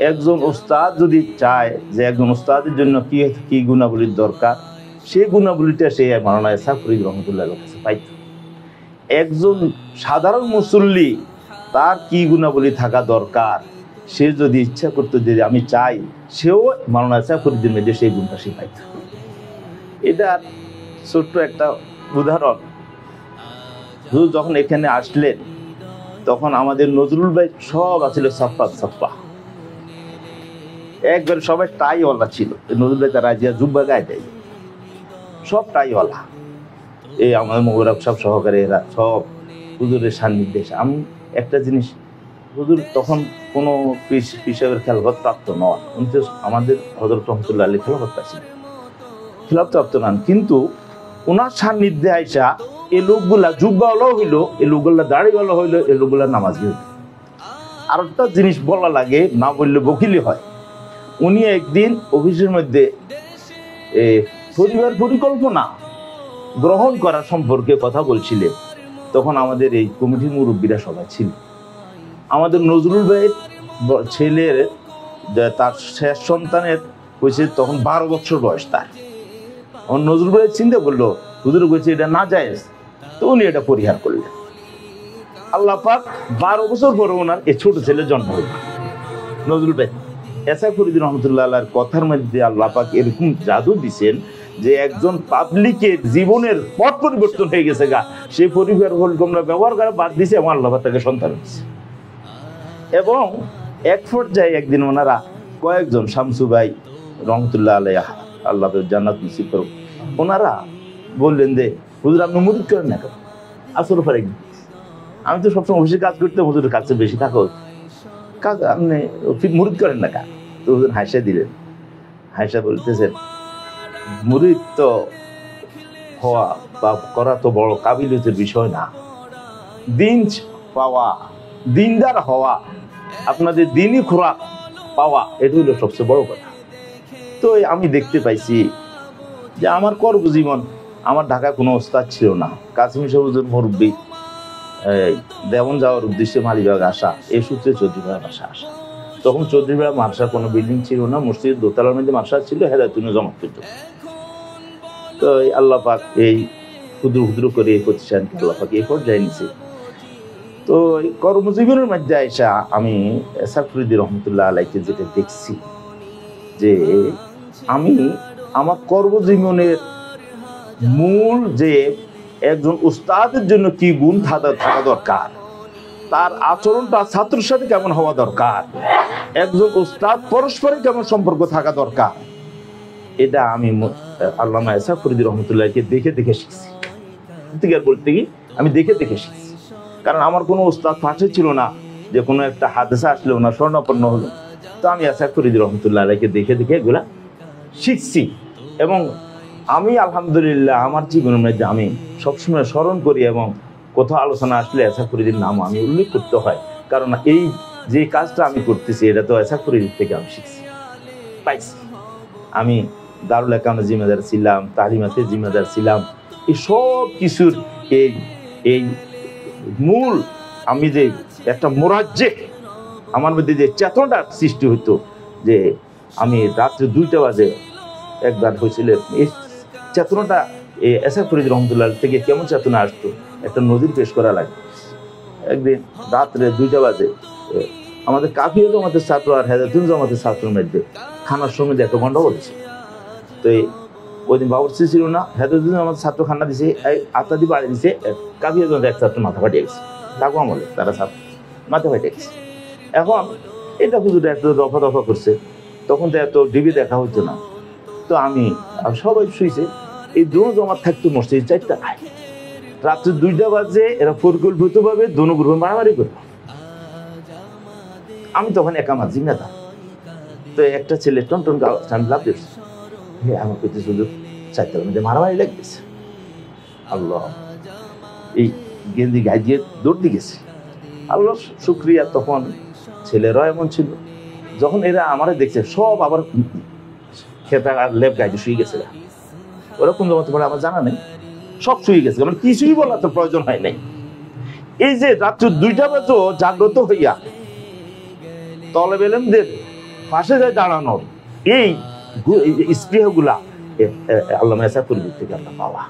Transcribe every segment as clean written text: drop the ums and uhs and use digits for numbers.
একজন উস্তাদ যদি চায় যে একজন উস্তাদের জন্য কি কি গুণাবলীর দরকার, সেই গুণাবলীটা সে মাওলানা ইসহাক ফরিদ রহমতুল্লাহর কাছে পাইত। একজন সাধারণ মুসল্লি তার কি গুণাবলী থাকা দরকার, সে যদি ইচ্ছা করতো যে আমি চাই, সেও মাওলানা ইসহাক ফরিদের মধ্যে সেই গুণটা সে পাইত। এটা ছোট্ট একটা উদাহরণ। যখন এখানে আসলেন তখন আমাদের নজরুল ভাই সব আছিল সাপ্পা সাপ্পা, একবার সবাই টাইওয়ালা ছিল। নজরুল ভাই তার রাজিয়া জুব্বা গায়ে দেয়, সব টাইওয়ালা। এই আমাদের মোবারক সব সহকারে এরা সব হুজুরের সান্নিধ্যে। আমি একটা জিনিস, হুজুর তখন কোনো পিসাবের খেলাফত প্রাপ্ত নয়, উনি তো আমাদের হযরত রহমতুল্লাহ আলী খেলাফত পাচ্ছিলেন, খেলাফত প্রাপ্ত নন, কিন্তু ওনার সান্নিধ্যে আইসা এই লোকগুলা জুব্বাওয়ালাও হইলো, এই লোকগুলা দাড়িওয়ালা হইলো, এই লোকগুলা নামাজি হইল। আর একটা জিনিস বলা লাগে, না বললে বকিলি হয়। উনি একদিন অফিসের মধ্যে পরিবার পরিকল্পনা গ্রহণ করা সম্পর্কে কথা বলছিলেন। তখন আমাদের এই কমিটির মুরব্বীরা সবাই ছিল। আমাদের নজরুল ভাইয়ের ছেলের তার শেষ সন্তানের হয়েছে তখন 12 বছর বয়স তার। নজরুল ভাই চিন্তা করলো হুজুর কইছে এটা না জায়েজ, তো উনি এটা পরিহার করলেন। আল্লাহ পাক 12 বছর পরে ওনার এই ছোট ছেলের জন্ম হইল। নজরুল ভাই ইসহাক ফরিদ রহমতুল্লাহ আলাইহির কথার মধ্যে আল্লাহ পাক এরকম জাদু দিছেন যে একজন পাবলিকের জীবনের পথ পরিবর্তন হয়ে গেছে গা। সেই পরিবার পরিকল্পনা ব্যবহার করা বাদ দিছে এবং আল্লাহ পাক তাকে সন্তান দিচ্ছে। এবং এক পর্যায়ে একদিন ওনারা কয়েকজন, শামসু ভাই রহমতুল্লাহ আলাইহি আল্লাহ জান্নাত নসিব করুক, ওনারা বললেন যে হুজুর আপনি মুরিদ করেন না কেন? আসল পরে আমি তো সবসময় অফিসে কাজ করতে হুজুরের কাছে বেশি থাকা হতো, কাজ আপনি মুরিদ করেন না কেন? তো হুজুর হাসা দিলেন, হাসা বলতেছেন মুরিদ তো হওয়া বা করা তো বড় কাবিলিয়তের বিষয় না, দিন পাওয়া, দিনদার হওয়া, আপনাদের দিনই খোরাক পাওয়া, এটা হলো সবচেয়ে বড় কথা। তো আমি দেখতে পাইছি যে আমার কর্মজীবন, আমার ঢাকায় কোনো ওস্তাদ ছিল না। কাসিম সাহেব মুরব্বী দেওয়ান যাওয়ার উদ্দেশ্যে মালিবাগ আসা, এই সূত্রে চৌধুরীপাড়া মাসা আসা। তখন চৌধুরীপাড়া মার্শা কোনো বিল্ডিং ছিল না, মসজিদের দোতলার মধ্যে মার্শা ছিল, হেদায়েতুন জমাত করত। তো আল্লাহ পাক এই ক্ষুদ্র ক্ষুদ্র করে এই প্রতিষ্ঠানকে আল্লাহ পাক এই পর্যায়ে নিছে। তো এই কর্মজীবনের মধ্যে আইসা আমি ইসহাক ফরিদ রহমতুল্লাহ আলাইহিকে যেটা দেখছি যে আমি আমার কর্মজীবনের মূল যে একজন উস্তাদের জন্য কি গুণ থাকা দরকার, তার আচরণটা ছাত্রের সাথে কেমন হওয়া দরকার, একজন উস্তাদ পরস্পরের কেমন সম্পর্ক থাকা দরকার, এটা আমি আল্লামা ইসহাক ফরিদ রহমতুল্লাহকে দেখে দেখে শিখছি। বলতে কি আমি দেখে দেখে শিখছি, কারণ আমার কোনো উস্তাদ পাশে ছিল না যে কোনো একটা হাদিসা আসলে ওনার স্বর্ণাপন্ন হলো। তো আমি ইসহাক ফরিদ রহমতুল্লাহ আলাইহিকে দেখে দেখে এগুলা শিখছি। এবং আমি আলহামদুলিল্লাহ আমার জীবনের মধ্যে আমি সবসময় স্মরণ করি এবং কোথাও আলোচনা আসলে ইসহাক ফরিদের নাম আমি উল্লেখ করতে হয়, কারণ এই যে কাজটা আমি করতেছি এটা তো ইসহাক ফরিদ থেকে আমি শিখছি, পাইছি। আমি দারুল ইকামতের জিম্মেদার ছিলাম, তালিমাতের জিম্মেদার ছিলাম, এই সব কিছুর এই মূল আমি যে একটা মোরাজ্জে আমার মধ্যে যে চেতনাটা সৃষ্টি হইতো, যে আমি রাত্রে 2টা বাজে একবার হয়েছিল, এই চেতনাটা এই ইসহাক ফরিদ রহমতুল্লাহ থেকে কেমন চেতনা আসতো, একটা নজির পেশ করা লাগে। একদিন রাত্রে 2টা বাজে আমাদের কাফিয়া জমাতের ছাত্র আর হেদায়েতুন জমাতের ছাত্রের মধ্যে খানার সময় একটা গন্ডগোল হয়েছে। তো ওই দিন বাবরচি ছিল না, হেদায়েতুন জমাতের ছাত্র খানা দিছে, আত্মা দিয়ে বাড়ি দিছে, কাফিয়া জমাতের এক ছাত্র মাথা ফাটিয়ে গেছে, তাকে আমলে তারা ছাত্র মাথা ফাটিয়ে গেছে। এখন এটা হুজুর এত দফা দফা করছে, তখন তো এত ডিবি দেখা হতো না। তো আমি সবাই শুয়েছে, এই দোনো জমাত থাকতো মসজিদ 4টা, রাত্রে 2টা বাজে এরা পরিকল্পিতভাবে দোনো গ্রুপে মারামারি করবো। আমি তখন একামাত জিম্মেদার। তো একটা ছেলে টন আমি লাভ দিয়েছি, আমার প্রতি শুধু 4টার মধ্যে মারামারি লাগতেছে। আল্লাহ, এই গেঞ্জি গায়ে দিয়ে দৌড় দিয়ে গেছে। আল্লাহ শুক্রিয়া, তখন ছেলেরা এমন ছিল, যখন এরা আমারে দেখছে সব আবার খেতা আর লেপ গাইতে শুয়ে গেছে। ওরকম জমাতে পরে আমার জানা নেই, সব শুয়ে গেছে, মানে কিছুই বলার তো প্রয়োজন হয় নাই। এই যে রাত্রি 2টা বাজে জাগ্রত হইয়া তলেব ইলমদের পাশে যায় দাঁড়ানোর এই স্পৃহগুলা আল্লামা এসাফ ফরিদীর থেকে আমরা পাওয়া।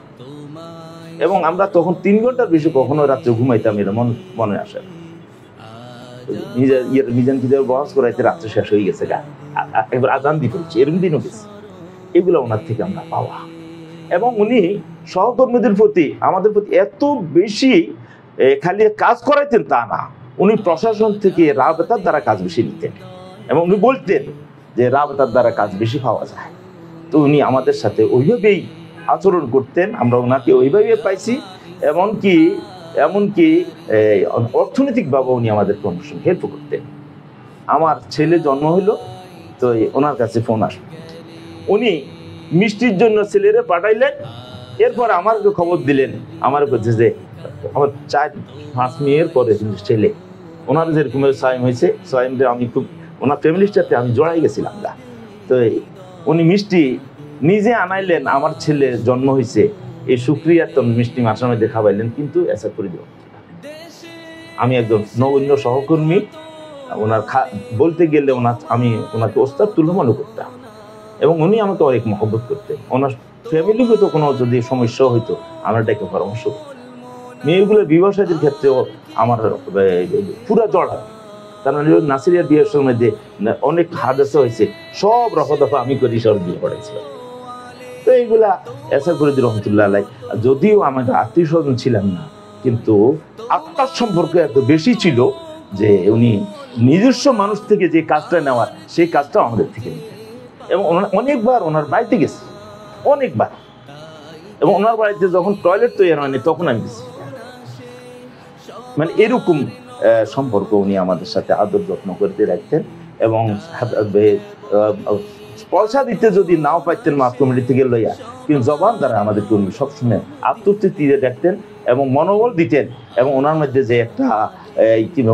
এবং আমরা তখন 3 ঘন্টার বেশি কখনো রাত্রে ঘুমাইতাম, এর মনে আসে না। মিজান কি বহস করাইতে রাত্রে শেষ হয়ে গেছে, গা একবার আজান দিয়ে ফেলছে, এরকম দিনও গেছে। এগুলো ওনার থেকে আমরা পাওয়া। এবং উনি সহকর্মীদের প্রতি, আমাদের প্রতি এত বেশি খালি কাজ করাইতেন তা না, উনি প্রশাসন থেকে রাবেতার দ্বারা কাজ বেশি নিতেন। এবং উনি বলতেন যে রাবেতার দ্বারা কাজ বেশি পাওয়া যায়। তো উনি আমাদের সাথে ওইভাবেই আচরণ করতেন, আমরা ওনাকে ওইভাবে পাইছি। এমনকি অর্থনৈতিকভাবে উনি আমাদেরকে অনেক সময় হেল্প করতেন। আমার ছেলে জন্ম হইল, তো ওনার কাছে ফোন আসলো, উনি মিষ্টির জন্য ছেলেরে পাঠাইলেন। এরপর আমাকে খবর দিলেন, আমার বলছে যে আমার 4-5 মেয়ের পরে ছেলে, ওনার যেরকম সাইম হয়েছে, সাইমটা আমি খুব ওনার ফ্যামিলির সাথে আমি জড়াই গেছিলাম না। তো উনি মিষ্টি নিজে আনাইলেন, আমার ছেলে জন্ম হয়েছে, এই শুক্রিয়া তো মিষ্টি মাসের মধ্যে খাওয়াইলেন। কিন্তু এসা করে দিও, আমি একজন নগণ্য সহকর্মী, ওনার বলতে গেলে আমি ওনাকে ওস্তাদ তুল্য মনে করতাম। এবং উনি আমাকে অনেক মহব্বত করতেন। ওনার ফ্যামিলিগত কোনো যদি সমস্যা হইতো আমরা এটাকে পরামর্শ করতাম। মেয়েগুলোর বিবাহ সাদীর ক্ষেত্রেও আমার পুরা জড়া, কারণ নাসিরিয়ার বিয়ের মধ্যে অনেক হাদাসা হয়েছে, সব রফদফা আমি করি, সব বিয়ে করেছিলাম। তো এইগুলা এসাফ ফরিদী রহমতুল্লাহ আলাইহি, যদিও আমাদের আত্মীয় স্বজন ছিলাম না, কিন্তু আত্মার সম্পর্ক এত বেশি ছিল যে উনি নিজস্ব মানুষ থেকে যে কাজটা নেওয়ার, সেই কাজটাও আমাদের থেকে নিতেন। এবং অনেকবার ওনার বাড়িতে গেছি, অনেকবার। এবং ওনার বাড়িতে যখন টয়লেট তৈরি হয়নি তখন আমি গেছি। মানে এরকম সম্পর্ক উনি আমাদের সাথে আদর যত্ন করতে রাখতেন। এবং পয়সা দিতে যদি নাও পাইতেন মাস কমিটি থেকে লইয়া, কিন্তু জবান দ্বারা আমাদেরকে উনি সবসময় আত্মতৃপ্তি দিয়ে দেখতেন এবং মনোবল দিতেন। এবং ওনার মধ্যে যে একটা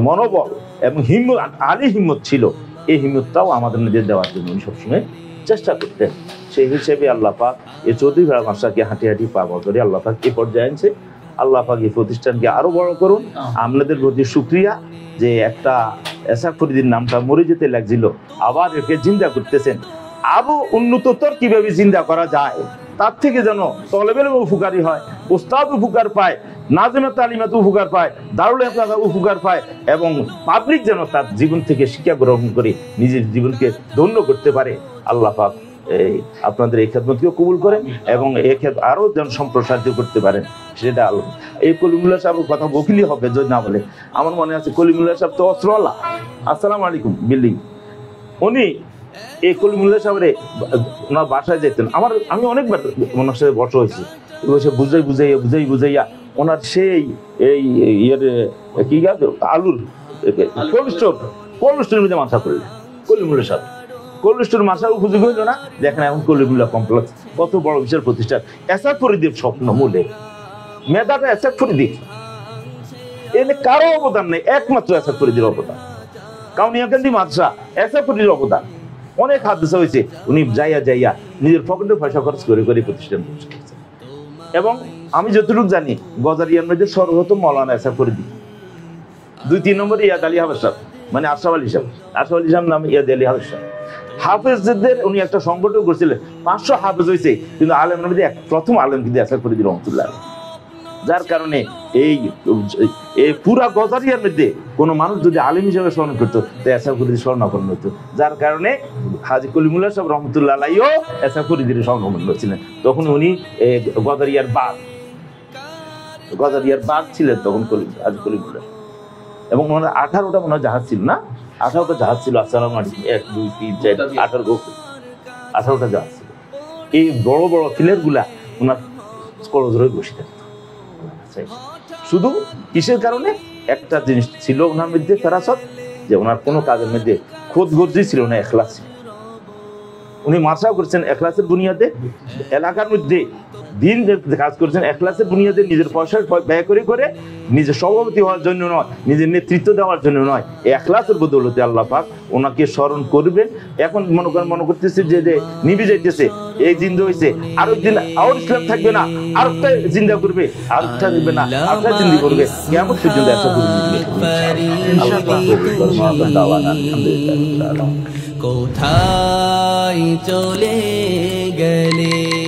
মনোবল এবং হিম্মত, আলী হিম্মত ছিল, এই হিম্মতটাও আমাদের মধ্যে দেওয়ার জন্য উনি সবসময় চেষ্টা করতেন। সেই হিসেবে আল্লাহ পাক এই চৌধুরী ভাড়া মাসাকে হাঁটি হাঁটি পা বদরে আল্লাহ পাক এই পর্যায়ে আনছে। আল্লাহ পাক এই প্রতিষ্ঠানকে আরো বড় করুন। আপনাদের প্রতি শুকরিয়া যে একটা এসাফ ফরিদীর নামটা মরে যেতে লাগছিল, আবার একে জিন্দা করতেছেন। আরো উন্নততর কিভাবে জিন্দা করা যায়, তার থেকে যেন তলেবেল উপকারী হয়, উস্তাদ উপকার পায়, নাজিমাত আলিমাত উপকার পায়, দারুল ইফতা উপকার পায়, এবং পাবলিক যেন তার জীবন থেকে শিক্ষা গ্রহণ করে নিজের জীবনকে ধন্য করতে পারে। আল্লাহ পাক আপনাদের এই খেদমতকেও কবুল করেন এবং এই আরো যেন সম্প্রসারিত করতে পারেন, সেটা আল্লাহ। এই কলিমুল্লাহ সাহেবের কথা বকিলি হবে যদি না বলে। আমার মনে আছে কলিমুল্লাহ সাহেব তো অস্ত্রওয়ালা, আসসালামু আলাইকুম বিল্ডিং, উনি এই কলিমুল্লাহ সাহেবের ওনার বাসায় যেতেন। আমি অনেকবার ওনার সাথে বসা হয়েছি, বসে বুঝাইয়া ওনার সেই এই ইয়ের কি আলুর কোল্ড স্টোরের মধ্যে মাথা করলেন কলিমুল্লাহ সাহেব। কোল্ড স্টোর মাসার উপযোগী হইল না, দেখেন এখন কলিমুল্লাহ কমপ্লেক্স কত বড় বিশাল প্রতিষ্ঠান। এসাফ ফরিদীর স্বপ্ন মূলে মেধাটা এসাফ ফরিদী, এনে কারো অবদান নেই, একমাত্র এসাফ ফরিদীর অবদান। কাউনিয়াকান্দি মাদ্রাসা এসাফ ফরিদীর অবদান। অনেক হাদিস হয়েছে, উনি যাইয়া নিজের পকেটে পয়সা খরচ করে প্রতিষ্ঠান করেছেন। এবং আমি যতটুকু জানি গজারিয়ার মধ্যে সর্বপ্রথম মৌলানা এসাফ ফরিদী, 2-3 নম্বরে ইয়াদ আলী হাফেজ সাহেব, মানে আশরাফ আলী সাহেব নাম ইয়াদ আলী হাফেজ সাহেব। হাফেজদের উনি একটা সংগঠন করছিলেন, 500 হাফেজ হয়েছে, কিন্তু আলেমের মধ্যে প্রথম আলেম কিন্তু এসাফ ফরিদী রহমতুল্লাহ। যার কারণে এই পুরা গজারিয়ার মধ্যে কোনো মানুষ যদি আলেম হিসেবে স্মরণ করতো, তো এসাফ ফরিদী স্মরণাপন্ন হতো। যার কারণে হাজী কলিমুল্লাহ সাহেব রহমতুল্লাহ আলাইহিও এসাফ ফরিদীর স্মরণাপন্ন ছিলেন। তখন উনি গজারিয়ার বাগ ছিলেন তখন হাজী কলিমুল্লাহ। এবং ওনার 18টা মনে হয় জাহাজ ছিল না, 18টা জাহাজ ছিল। আসসালামু আলাইকুম 1 2 3 4 18টা জাহাজ ছিল। এই বড় বড় ফিলের গুলা ওনার কলজরে বসে থাকতো। শুধু কিসের কারণে? একটা জিনিস ছিল ওনার মধ্যে ফেরাসত, যে ওনার কোনো কাজের মধ্যে খোদ গর্জি ছিল না, এখলাস ছিল। উনি মাদ্রাসা করছেন এখলাসের বুনিয়াদে, এলাকার মধ্যে দিন কাজ করছেন এখলাসের বুনিয়াদে, নিজের পয়সা ব্যয় করে নিজের সভাপতি হওয়ার জন্য নয়, নিজের নেতৃত্ব দেওয়ার জন্য নয়, এখলাসের বদৌলতে আল্লাহ পাক ওনাকে স্মরণ করবেন। এখন মনে করতেছে যে নিভে যাইতেছে, এই জিন্দা হয়েছে, আরেকদিন আর ইসলাম থাকবে না, আরেকটা জিন্দা করবে, আরেকটা দিবে না, আরেকটা জিন্দি করবে, কেমন পর্যন্ত একটা কোথায় চলে গেলে।